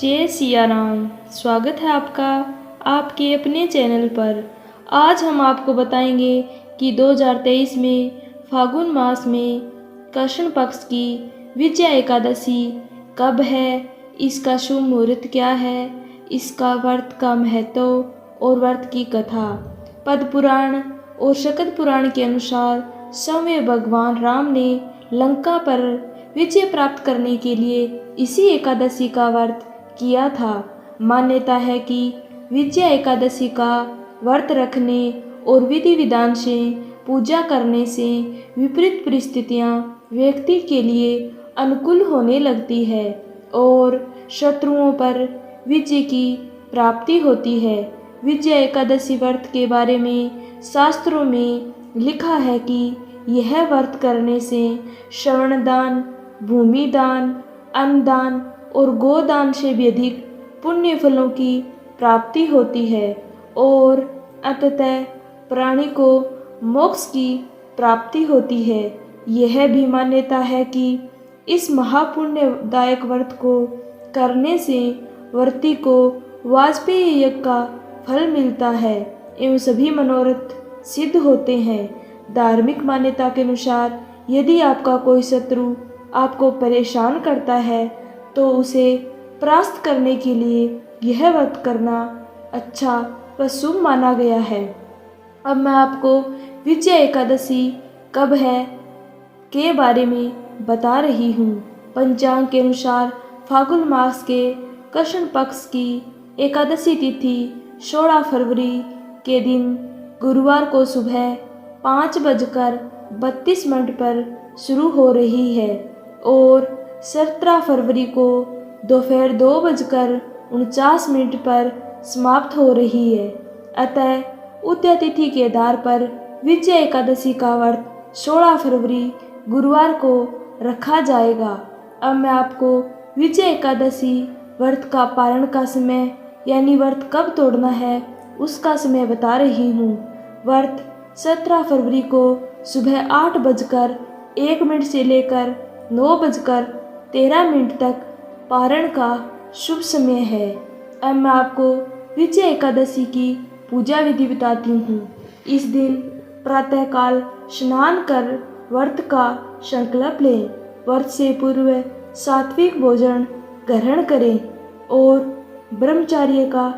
जय सिया राम। स्वागत है आपका आपके अपने चैनल पर। आज हम आपको बताएंगे कि 2023 में फागुन मास में कृष्ण पक्ष की विजया एकादशी कब है, इसका शुभ मुहूर्त क्या है, इसका व्रत का महत्व और व्रत की कथा। पद्म पुराण और शकद पुराण के अनुसार स्वयं भगवान राम ने लंका पर विजय प्राप्त करने के लिए इसी एकादशी का व्रत किया था। मान्यता है कि विजया एकादशी का व्रत रखने और विधि विधान से पूजा करने से विपरीत परिस्थितियां व्यक्ति के लिए अनुकूल होने लगती है और शत्रुओं पर विजय की प्राप्ति होती है। विजया एकादशी व्रत के बारे में शास्त्रों में लिखा है कि यह व्रत करने से श्रवण दान, भूमि दान, अन्न दान और गोदान से भी अधिक पुण्य फलों की प्राप्ति होती है और अंततः प्राणी को मोक्ष की प्राप्ति होती है। यह भी मान्यता है कि इस महापुण्यदायक व्रत को करने से व्रती को वाजपेयी यज्ञ का फल मिलता है एवं सभी मनोरथ सिद्ध होते हैं। धार्मिक मान्यता के अनुसार यदि आपका कोई शत्रु आपको परेशान करता है तो उसे परास्त करने के लिए यह व्रत करना अच्छा व शुभ माना गया है। अब मैं आपको विजया एकादशी कब है के बारे में बता रही हूँ। पंचांग के अनुसार फागुन मास के कृष्ण पक्ष की एकादशी तिथि 16 फरवरी के दिन गुरुवार को सुबह 5:32 पर शुरू हो रही है और 17 फरवरी को दोपहर 2:49 पर समाप्त हो रही है। अतः उदय तिथि के आधार पर विजया एकादशी का व्रत 16 फरवरी गुरुवार को रखा जाएगा। अब मैं आपको विजया एकादशी व्रत का पारण का समय यानी व्रत कब तोड़ना है उसका समय बता रही हूँ। व्रत 17 फरवरी को सुबह 8:01 से लेकर 9:13 तक पारण का शुभ समय है। अब मैं आपको विजया एकादशी की पूजा विधि बताती हूँ। इस दिन प्रातःकाल स्नान कर व्रत का संकल्प लें। व्रत से पूर्व सात्विक भोजन ग्रहण करें और ब्रह्मचर्य का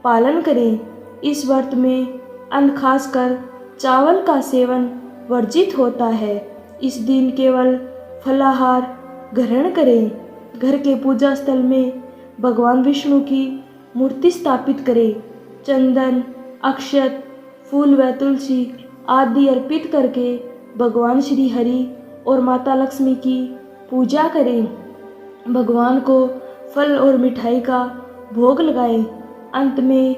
पालन करें। इस व्रत में अन्न खासकर चावल का सेवन वर्जित होता है। इस दिन केवल फलाहार ग्रहण करें। घर के पूजा स्थल में भगवान विष्णु की मूर्ति स्थापित करें। चंदन, अक्षत, फूल व तुलसी आदि अर्पित करके भगवान श्री हरि और माता लक्ष्मी की पूजा करें। भगवान को फल और मिठाई का भोग लगाएं। अंत में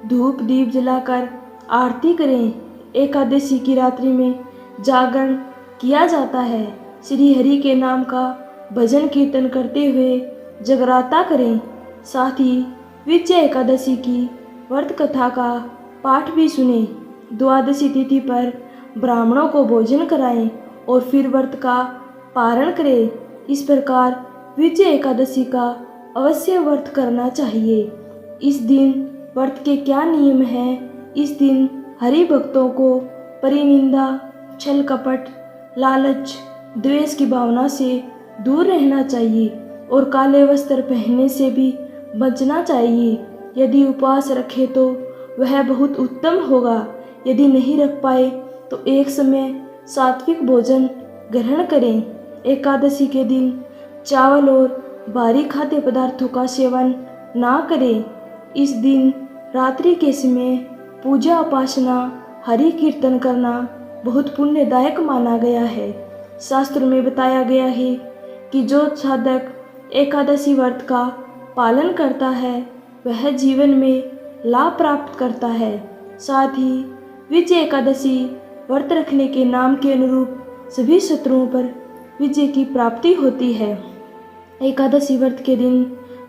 धूप दीप जलाकर आरती करें। एकादशी की रात्रि में जागरण किया जाता है। श्री हरि के नाम का भजन कीर्तन करते हुए जगराता करें। साथ ही विजया एकादशी की व्रत कथा का पाठ भी सुने। द्वादशी तिथि पर ब्राह्मणों को भोजन कराएं और फिर व्रत का पारण करें। इस प्रकार विजया एकादशी का अवश्य व्रत करना चाहिए। इस दिन व्रत के क्या नियम हैं? इस दिन हरि भक्तों को परिनिंदा, छल कपट, लालच, द्वेष की भावना से दूर रहना चाहिए और काले वस्त्र पहनने से भी बचना चाहिए। यदि उपवास रखे तो वह बहुत उत्तम होगा। यदि नहीं रख पाए तो एक समय सात्विक भोजन ग्रहण करें। एकादशी के दिन चावल और भारी खाद्य पदार्थों का सेवन ना करें। इस दिन रात्रि के समय पूजा उपासना हरि कीर्तन करना बहुत पुण्यदायक माना गया है। शास्त्र में बताया गया है कि जो साधक एकादशी व्रत का पालन करता है वह जीवन में लाभ प्राप्त करता है। साथ ही विजय एकादशी व्रत रखने के नाम के अनुरूप सभी शत्रुओं पर विजय की प्राप्ति होती है। एकादशी व्रत के दिन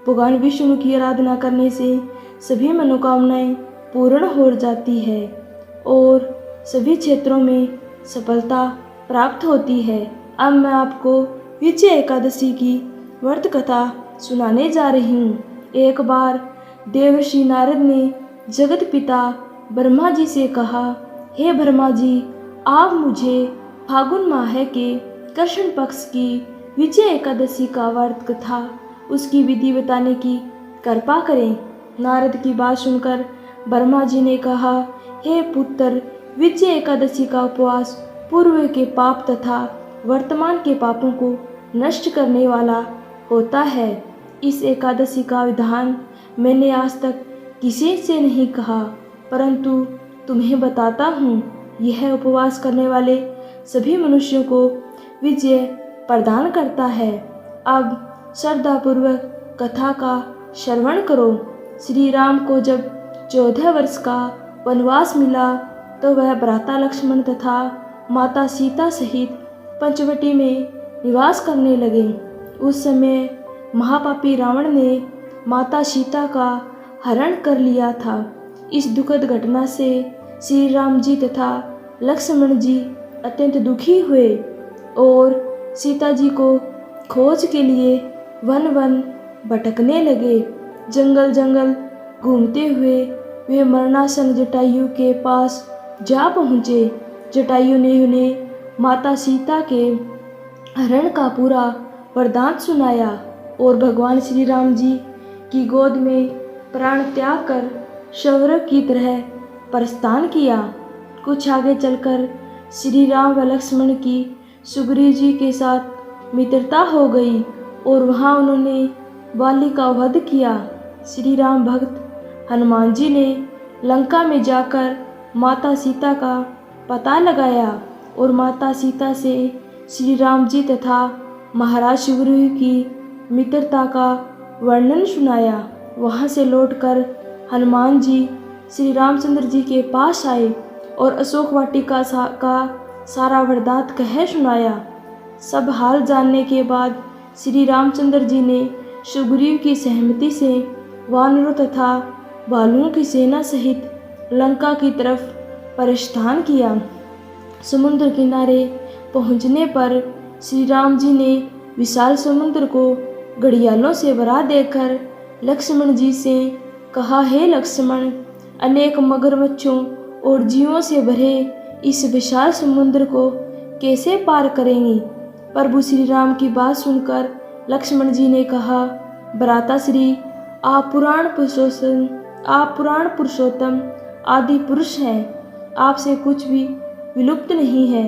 भगवान विष्णु की आराधना करने से सभी मनोकामनाएं पूर्ण हो जाती है और सभी क्षेत्रों में सफलता प्राप्त होती है। अब मैं आपको विजया एकादशी की व्रत कथा सुनाने जा रही हूँ। एक बार देवर्षि नारद ने जगत पिता ब्रह्मा जी से कहा, हे ब्रह्मा जी, आप मुझे फागुन माह के कृष्ण पक्ष की विजय एकादशी का व्रत कथा उसकी विधि बताने की कृपा करें। नारद की बात सुनकर ब्रह्मा जी ने कहा, हे पुत्र, विजय एकादशी का उपवास पूर्व के पाप तथा वर्तमान के पापों को नष्ट करने वाला होता है। इस एकादशी का विधान मैंने आज तक किसी से नहीं कहा, परंतु तुम्हें बताता हूँ। यह उपवास करने वाले सभी मनुष्यों को विजय प्रदान करता है। अब श्रद्धापूर्वक कथा का श्रवण करो। श्री राम को जब 14 वर्ष का वनवास मिला तो वह भ्राता लक्ष्मण तथा माता सीता सहित पंचवटी में निवास करने लगे। उस समय महापापी रावण ने माता सीता का हरण कर लिया था। इस दुखद घटना से श्री राम जी तथा लक्ष्मण जी अत्यंत दुखी हुए और सीता जी को खोज के लिए वन वन भटकने लगे। जंगल जंगल घूमते हुए वे मरणासन जटायु के पास जा पहुँचे। जटायु ने उन्हें माता सीता के हरण का पूरा वरदान सुनाया और भगवान श्री राम जी की गोद में प्राण त्याग कर शौर्य की तरह प्रस्थान किया। कुछ आगे चलकर श्री राम व लक्ष्मण की सुग्रीव जी के साथ मित्रता हो गई और वहां उन्होंने वाली का वध किया। श्री राम भक्त हनुमान जी ने लंका में जाकर माता सीता का पता लगाया और माता सीता से श्री राम जी तथा महाराज सुग्रीव की मित्रता का वर्णन सुनाया। वहां से लौटकर हनुमान जी श्री रामचंद्र जी के पास आए और अशोक वाटिका का सारा वृतांत कह सुनाया। सब हाल जानने के बाद श्री रामचंद्र जी ने सुग्रीव की सहमति से वानरों तथा भालुओं की सेना सहित लंका की तरफ प्रस्थान किया। समुद्र किनारे पहुंचने पर श्री राम जी ने विशाल समुद्र को घड़ियालों से भरा देकर लक्ष्मण जी से कहा, हे लक्ष्मण, अनेक मगरमच्छों और जीवों से भरे इस विशाल समुद्र को कैसे पार करेंगे। प्रभु श्री राम की बात सुनकर लक्ष्मण जी ने कहा, भ्राता श्री, आप पुराण पुरुषोत्तम आदि पुरुष हैं। आपसे कुछ भी विलुप्त नहीं है।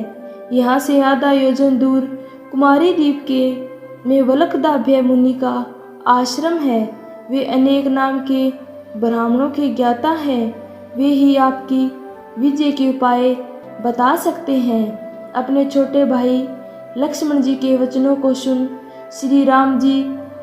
यहाँ से आधा योजन दूर कुमारी द्वीप के में वलकदाभ्य मुनि का आश्रम है। वे अनेक नाम के ब्राह्मणों के ज्ञाता हैं। वे ही आपकी विजय के उपाय बता सकते हैं। अपने छोटे भाई लक्ष्मण जी के वचनों को सुन श्री राम जी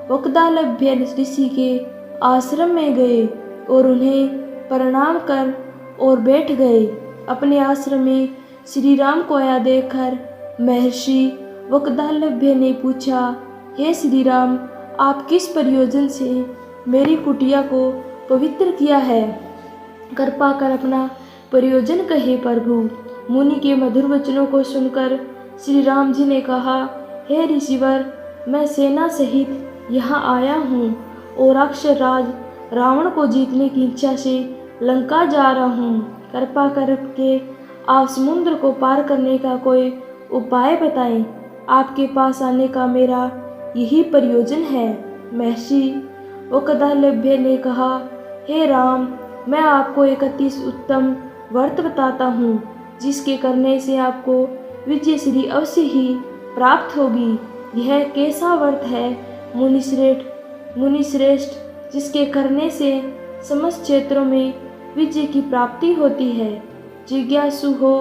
वक्दालभ्य ऋषि के आश्रम में गए और उन्हें प्रणाम कर और बैठ गए। अपने आश्रम में श्री राम को आया देखकर महर्षि वक्दालभ्य ने पूछा, हे श्री राम, आप किस प्रयोजन से मेरी कुटिया को पवित्र किया है? कृपा कर अपना प्रयोजन कहे प्रभु। मुनि के मधुर वचनों को सुनकर श्री राम जी ने कहा, हे ऋषिवर, मैं सेना सहित यहाँ आया हूँ और अक्षराज रावण को जीतने की इच्छा से लंका जा रहा हूँ। कृपा करके आप समुद्र को पार करने का कोई उपाय बताएं। आपके पास आने का मेरा यही प्रयोजन है। महर्षि वक्दालभ्य ने कहा, हे राम, मैं आपको एक अति उत्तम व्रत बताता हूँ, जिसके करने से आपको विजय श्री अवश्य ही प्राप्त होगी। यह कैसा व्रत है मुनि श्रेष्ठ, जिसके करने से समस्त क्षेत्रों में विजय की प्राप्ति होती है? जिज्ञासु हो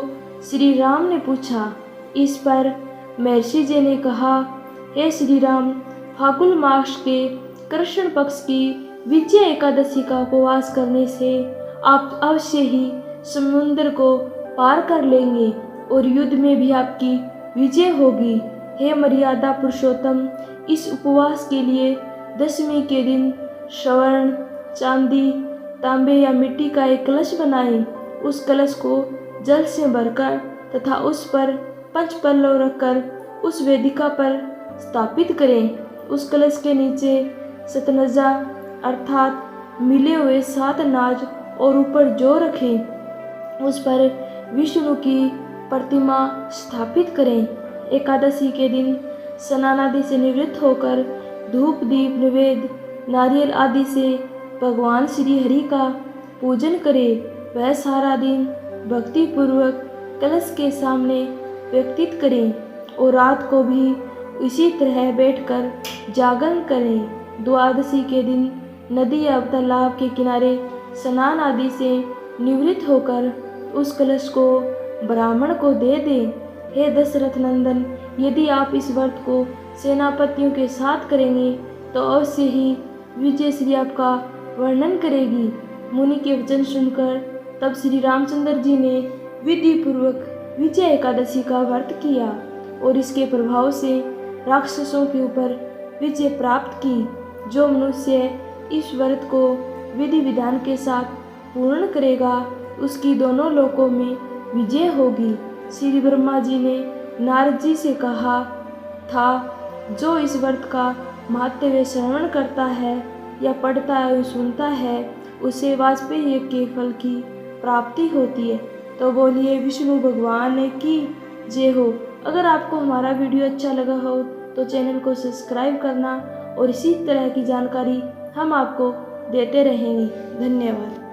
श्री राम ने पूछा। इस पर महर्षि जी ने कहा, हे श्री राम, फागुन मास के कृष्ण पक्ष की विजय एकादशी का उपवास करने से आप अवश्य ही समुद्र को पार कर लेंगे और युद्ध में भी आपकी विजय होगी। हे मर्यादा पुरुषोत्तम, इस उपवास के लिए दशमी के दिन स्वर्ण, चांदी, तांबे या मिट्टी का एक कलश बनाएं। उस कलश को जल से भरकर तथा उस पर 5 पल्लव रखकर उस वेदिका पर स्थापित करें। उस कलश के नीचे सतनजा अर्थात मिले हुए 7 अनाज और ऊपर जो रखें उस पर विष्णु की प्रतिमा स्थापित करें। एकादशी के दिन स्नान आदि से निवृत्त होकर धूप दीप निवेद नारियल आदि से भगवान श्री हरि का पूजन करें। वह सारा दिन भक्ति पूर्वक कलश के सामने व्यतीत करें और रात को भी इसी तरह बैठकर जागरण करें। द्वादशी के दिन नदी या तालाब के किनारे स्नान आदि से निवृत्त होकर उस कलश को ब्राह्मण को दे दें। हे दशरथ नंदन, यदि आप इस व्रत को सेनापतियों के साथ करेंगे तो अवश्य ही विजय श्री आपका वर्णन करेगी। मुनि के वचन सुनकर तब श्री रामचंद्र जी ने विधि पूर्वक विजय एकादशी का व्रत किया और इसके प्रभाव से राक्षसों के ऊपर विजय प्राप्त की। जो मनुष्य इस व्रत को विधि विधान के साथ पूर्ण करेगा उसकी दोनों लोकों में विजय होगी। श्री ब्रह्मा जी ने नारद जी से कहा था, जो इस व्रत का महात्म्य श्रवण करता है या पढ़ता है सुनता है उसे वाजपेयी यज्ञ के फल की प्राप्ति होती है। तो बोलिए विष्णु भगवान की जय हो। अगर आपको हमारा वीडियो अच्छा लगा हो तो चैनल को सब्सक्राइब करना और इसी तरह की जानकारी हम आपको देते रहेंगे। धन्यवाद।